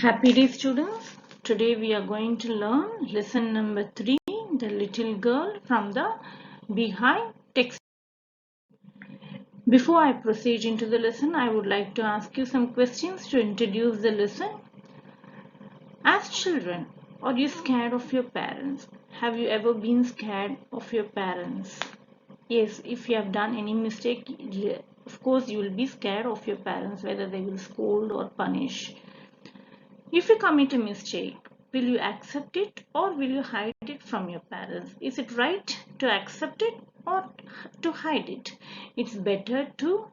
Happy day, students. Today we are going to learn lesson number 3, The Little Girl, from the Beehive text. Before I proceed into the lesson, I would like to ask you some questions to introduce the lesson. As children, are you scared of your parents? Have you ever been scared of your parents? Yes, if you have done any mistake, of course you will be scared of your parents, whether they will scold or punish. If you commit a mistake, will you accept it or will you hide it from your parents? Is it right to accept it or to hide it? It's better to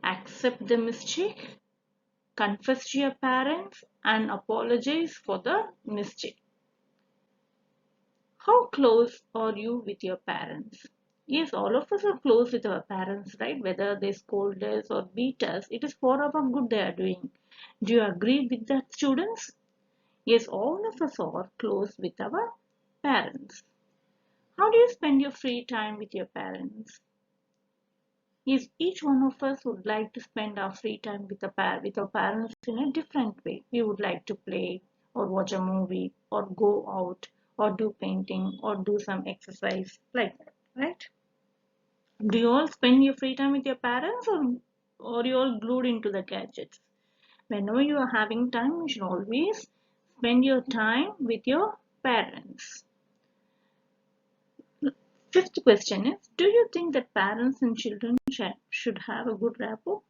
accept the mistake, confess to your parents, and apologize for the mistake. How close are you with your parents? Yes, all of us are close with our parents, right? Whether they scold us or beat us, it is for our good they are doing. Do you agree with that, students? Yes, all of us are close with our parents. How do you spend your free time with your parents? Yes, each one of us would like to spend our free time with our parents in a different way. We would like to play or watch a movie or go out or do painting or do some exercise like that, right? Do you all spend your free time with your parents or are you all glued into the gadgets? Whenever you are having time, you should always spend your time with your parents. Fifth question is, do you think that parents and children should have a good rapport,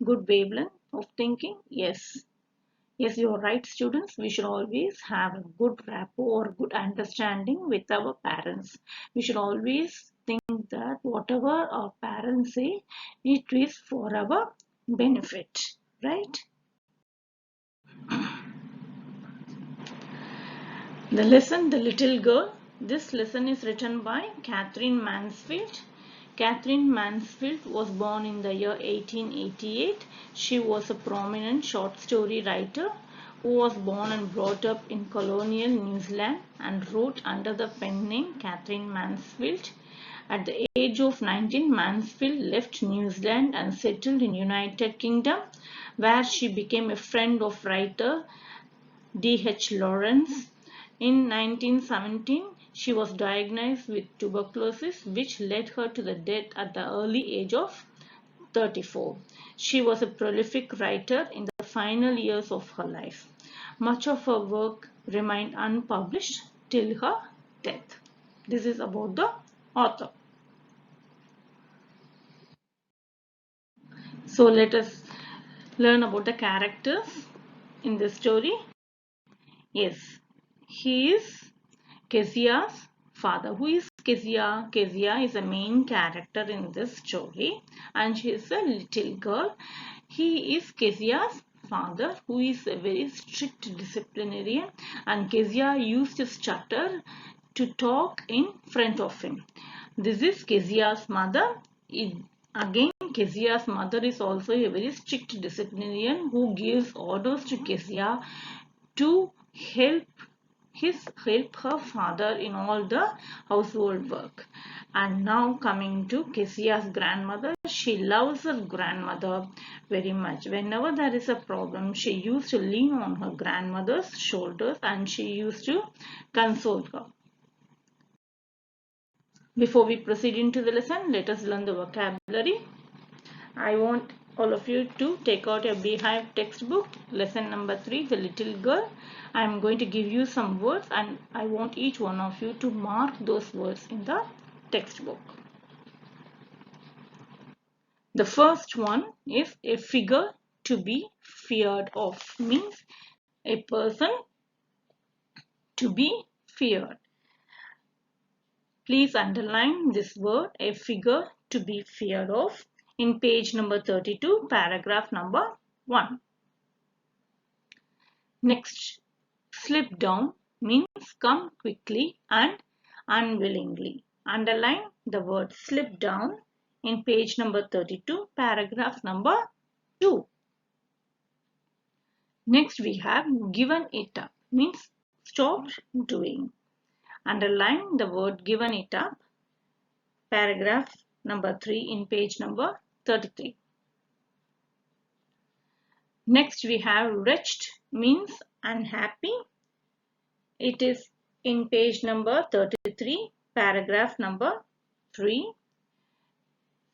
good wavelength of thinking? Yes. Yes, you are right, students. We should always have a good rapport or good understanding with our parents. We should always think that whatever our parents say, it is for our benefit, right? The lesson, The Little Girl. This lesson is written by Catherine Mansfield. Catherine Mansfield was born in the year 1888. She was a prominent short story writer who was born and brought up in colonial New Zealand and wrote under the pen name Catherine Mansfield. At the age of 19, Mansfield left New Zealand and settled in United Kingdom, where she became a friend of writer D.H. Lawrence. In 1917, she was diagnosed with tuberculosis, which led her to the death at the early age of 34. She was a prolific writer in the final years of her life. Much of her work remained unpublished till her death. This is about the author. So let us learn about the characters in this story. Yes, he is Kezia's father. Who is Kezia? Kezia is a main character in this story and she is a little girl. He is Kezia's father, who is a very strict disciplinarian, and Kezia used to stutter to talk in front of him. This is Kezia's mother. Again, Kezia's mother is also a very strict disciplinarian who gives orders to Kezia to help her father in all the household work. And now coming to Kezia's grandmother, she loves her grandmother very much. Whenever there is a problem, she used to lean on her grandmother's shoulders and she used to console her. Before we proceed into the lesson, let us learn the vocabulary. I want all of you to take out your Beehive textbook, lesson number 3, The Little Girl. I am going to give you some words and I want each one of you to mark those words in the textbook. The first one is a figure to be feared of, means a person to be feared. Please underline this word, a figure to be feared of, in page number 32, paragraph number 1. Next, slip down means come quickly and unwillingly. Underline the word slip down in page number 32, paragraph number 2. Next we have given it up means stopped doing. Underline the word given it up, paragraph number 3 in page number 33. Next we have wretched means unhappy. It is in page number 33, paragraph number 3.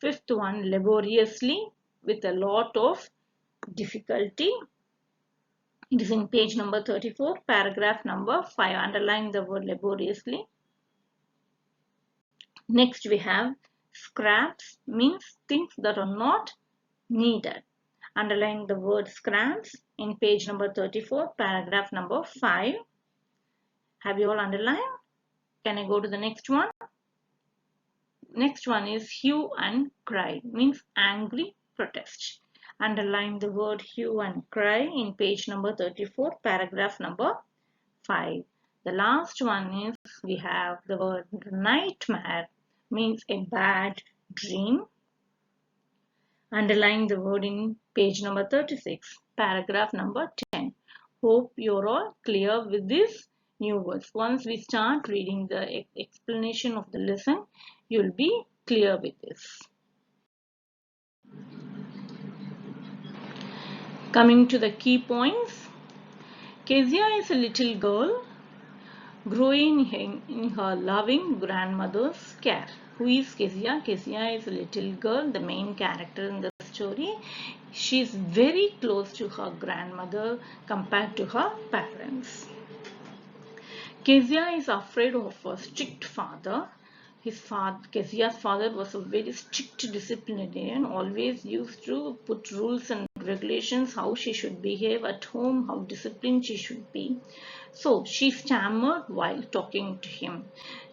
Fifth one, laboriously, with a lot of difficulty. It is in page number 34, paragraph number 5. Underline the word laboriously. Next we have scraps means things that are not needed. Underline the word scraps in page number 34, paragraph number 5. Have you all underlined? Can I go to the next one? Next one is hue and cry means angry protest. Underline the word hue and cry in page number 34, paragraph number 5. The last one is we have the word nightmare means a bad dream. Underline the word in page number 36, paragraph number 10. Hope you're all clear with this new words. Once we start reading the explanation of the lesson, you'll be clear with this. Coming to the key points, Kezia is a little girl growing in her loving grandmother's care. Who is Kezia? Kezia is a little girl, the main character in the story. She is very close to her grandmother compared to her parents. Kezia is afraid of her strict father. Kezia's father was a very strict disciplinarian, always used to put rules and regulations how she should behave at home, how disciplined she should be. So she stammered while talking to him.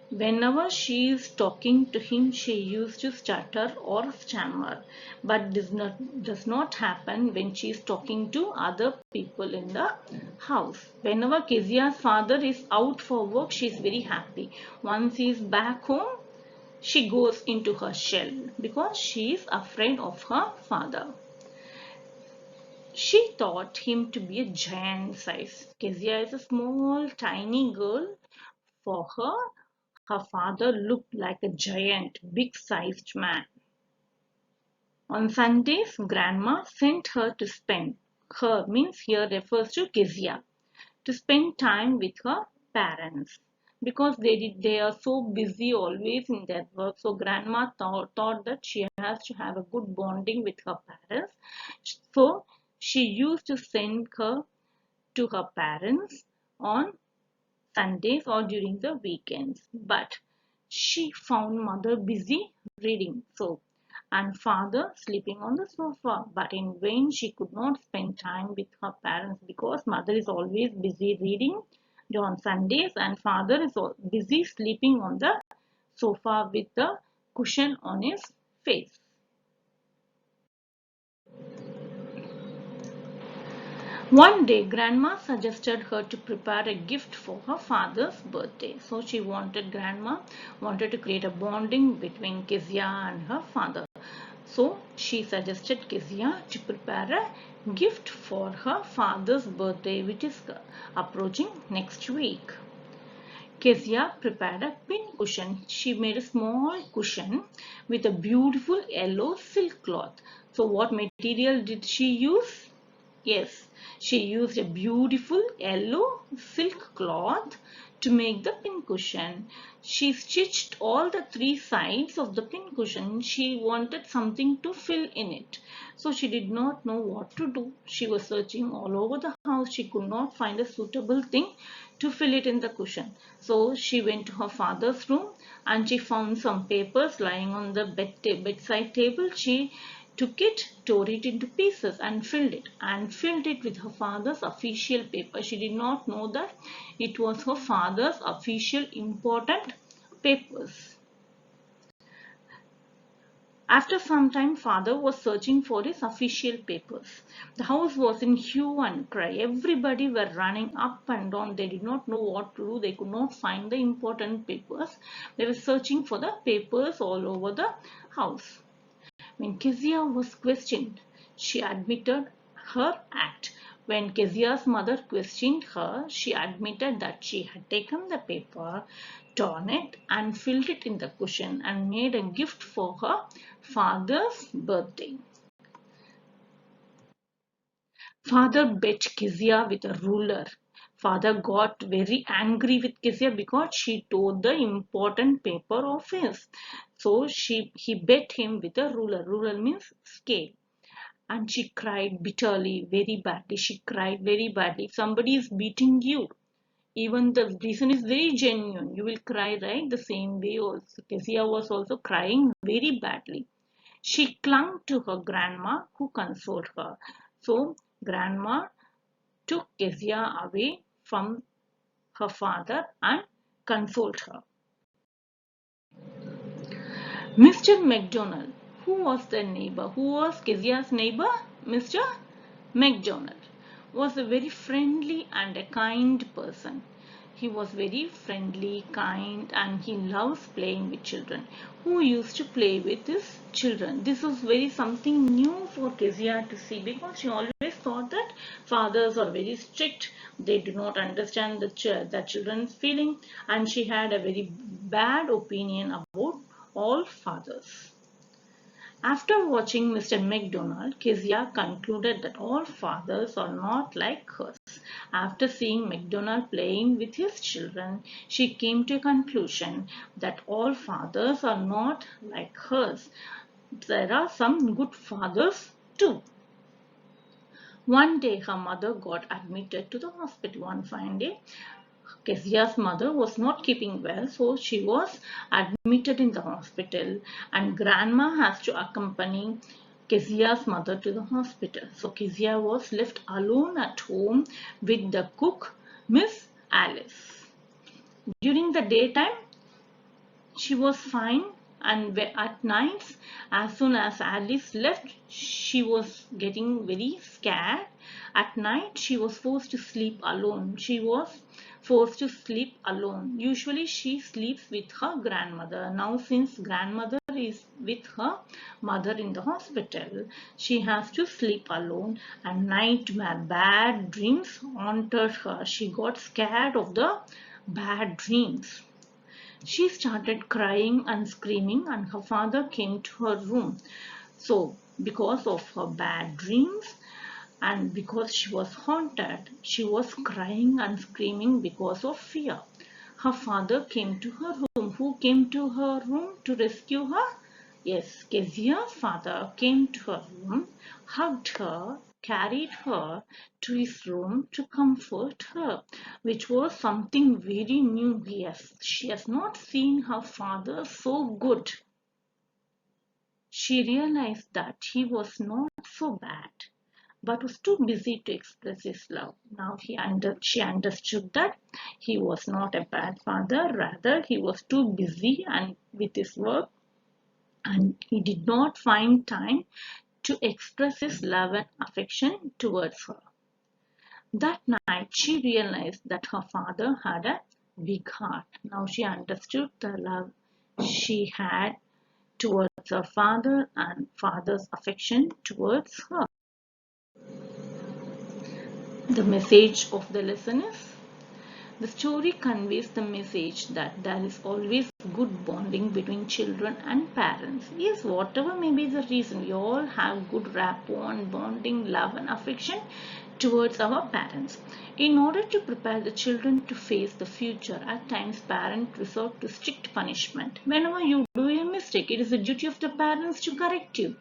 Whenever she is talking to him, she used to stutter or stammer, but does not happen when she is talking to other people in the house. Whenever Kezia's father is out for work, she is very happy. Once he is back home, she goes into her shell because she is afraid of her father. She thought him to be a giant size. Kezia is a small, tiny girl. For her, her father looked like a giant, big-sized man. On Sundays, Grandma sent her to spend. Her means here refers to Kezia, to spend time with her parents. Because they are so busy always in their work, so Grandma thought that she has to have a good bonding with her parents. So she used to send her to her parents on Sundays or during the weekends. But she found mother busy reading and father sleeping on the sofa. But in vain she could not spend time with her parents because mother is always busy reading on Sundays and father is busy sleeping on the sofa with the cushion on his face. One day, Grandma suggested her to prepare a gift for her father's birthday. So Grandma wanted to create a bonding between Kezia and her father. So she suggested Kezia to prepare a gift for her father's birthday, which is approaching next week. Kezia prepared a pin cushion. She made a small cushion with a beautiful yellow silk cloth. So what material did she use? Yes, she used a beautiful yellow silk cloth to make the pincushion. She stitched all the three sides of the pincushion. She wanted something to fill in it. So she did not know what to do. She was searching all over the house. She could not find a suitable thing to fill it in the cushion. So she went to her father's room and she found some papers lying on the bedside table. She took it, tore it into pieces and filled it with her father's official paper. She did not know that it was her father's official important papers. After some time, father was searching for his official papers. The house was in hue and cry. Everybody were running up and down. They did not know what to do. They could not find the important papers. They were searching for the papers all over the house. When Kezia was questioned, she admitted her act. When Kezia's mother questioned her, she admitted that she had taken the paper, torn it and filled it in the cushion and made a gift for her father's birthday. Father bet Kezia with a ruler. Father got very angry with Kezia because she tore the important paper of his. So he bet him with a ruler. Ruler means scale. And she cried bitterly, very badly. She cried very badly. If somebody is beating you, even the reason is very genuine, you will cry, right? The same way also. Kezia was also crying very badly. She clung to her grandma who consoled her. So grandma took Kezia away from her father and consoled her. Mr. McDonald, who was the neighbor? Who was Kezia's neighbor? Mr. McDonald was a very friendly and a kind person. He was very friendly, kind, and he loves playing with children. Who used to play with his children? This was very something new for Kezia to see because she always thought that fathers are very strict. They do not understand the children's feeling, and she had a very bad opinion about all fathers. After watching Mr. McDonald, Kezia concluded that all fathers are not like hers. After seeing McDonald playing with his children, she came to a conclusion that all fathers are not like hers. There are some good fathers too. One day her mother got admitted to the hospital. One fine day, Kezia's mother was not keeping well, so she was admitted in the hospital, and grandma has to accompany Kezia's mother to the hospital. So Kezia was left alone at home with the cook, Miss Alice. During the daytime, she was fine, and at nights, as soon as Alice left, she was getting very scared. At night, she was forced to sleep alone. She was forced to sleep alone. Usually, she sleeps with her grandmother. Now, since grandmother is with her mother in the hospital, she has to sleep alone, and nightmare, bad dreams haunted her. She got scared of the bad dreams. She started crying and screaming, and her father came to her room. So, because of her bad dreams and because she was haunted, she was crying and screaming because of fear. Her father came to her room. Who came to her room to rescue her? Yes, Kezia's father came to her room, hugged her, carried her to his room to comfort her, which was something very new. Yes, she has not seen her father so good. She realized that he was not so bad, but was too busy to express his love. Now she understood that he was not a bad father, rather he was too busy and with his work, and he did not find time to express his love and affection towards her. That night she realized that her father had a big heart. Now she understood the love she had towards her father and father's affection towards her. The message of the lesson is: the story conveys the message that there is always good bonding between children and parents. Yes, whatever may be the reason, we all have good rapport and bonding, love and affection towards our parents. In order to prepare the children to face the future, at times parents resort to strict punishment. Whenever you do a mistake, it is the duty of the parents to correct you.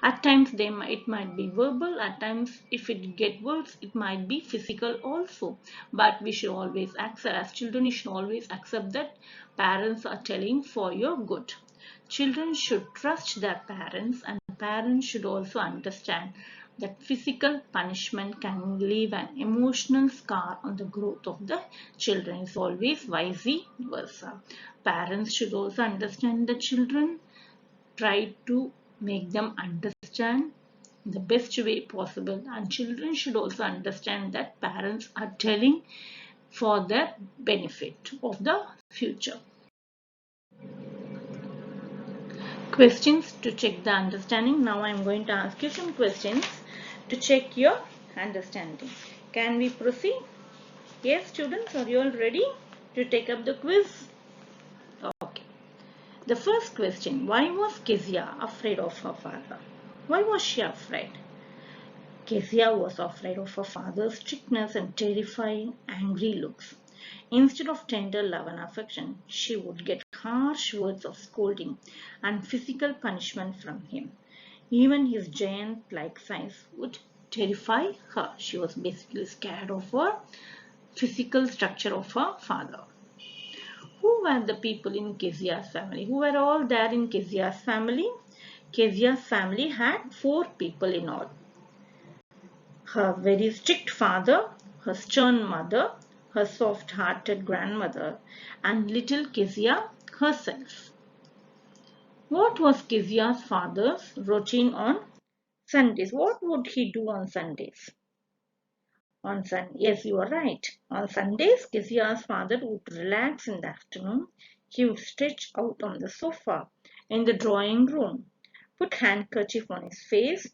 At times it might be verbal, at times if it gets worse, it might be physical also. But we should always accept, as children, you should always accept that parents are telling for your good. Children should trust their parents, and parents should also understand that physical punishment can leave an emotional scar on the growth of the children. It's always vice versa. Parents should also understand the children, try to make them understand the best way possible, and children should also understand that parents are telling for their benefit of the future. Questions to check the understanding. Now I am going to ask you some questions to check your understanding. Can we proceed? Yes, students, are you all ready to take up the quiz? Okay. The first question: why was Kezia afraid of her father? Why was she afraid? Kezia was afraid of her father's strictness and terrifying, angry looks. Instead of tender love and affection, she would get harsh words of scolding and physical punishment from him. Even his giant-like size would terrify her. She was basically scared of her physical structure of her father. Who were the people in Kezia's family? Who were all there in Kezia's family? Kezia's family had 4 people in all. Her very strict father, her stern mother, her soft-hearted grandmother, and little Kezia herself. What was Kezia's father's routine on Sundays? What would he do on Sundays? Yes, you are right. On Sundays, Kezia's father would relax in the afternoon. He would stretch out on the sofa in the drawing room, put handkerchief on his face,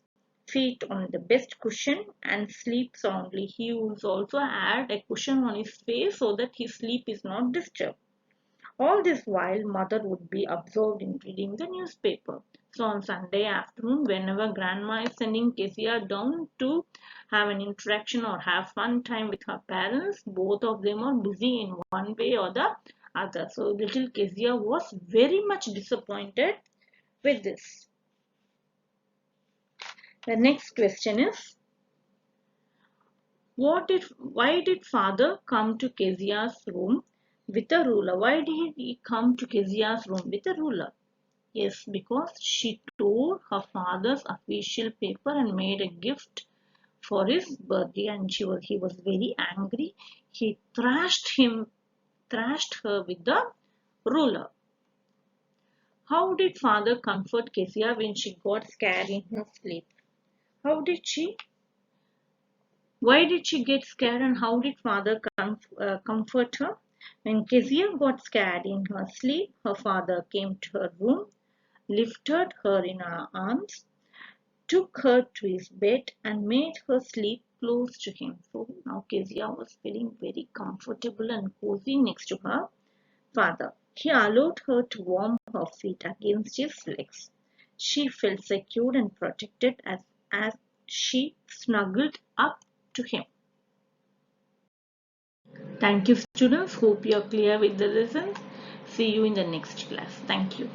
feet on the best cushion, and sleep soundly. He would also add a cushion on his face so that his sleep is not disturbed. All this while, mother would be absorbed in reading the newspaper. So on Sunday afternoon, whenever grandma is sending Kezia down to have an interaction or have fun time with her parents, both of them are busy in one way or the other. So little Kezia was very much disappointed with this. The next question is, why did father come to Kezia's room with a ruler? Why did he come to Kezia's room with a ruler? Yes, because she tore her father's official paper and made a gift for his birthday, and he was very angry. He thrashed her with the ruler. How did father comfort Kezia when she got scared in her sleep? How did she? Why did she get scared, and how did father comfort her? When Kezia got scared in her sleep, her father came to her room, lifted her in her arms, took her to his bed, and made her sleep close to him. So now Kezia was feeling very comfortable and cozy next to her father. He allowed her to warm her feet against his legs. She felt secure and protected as she snuggled up to him. Thank you, students. Hope you are clear with the lesson. See you in the next class. Thank you.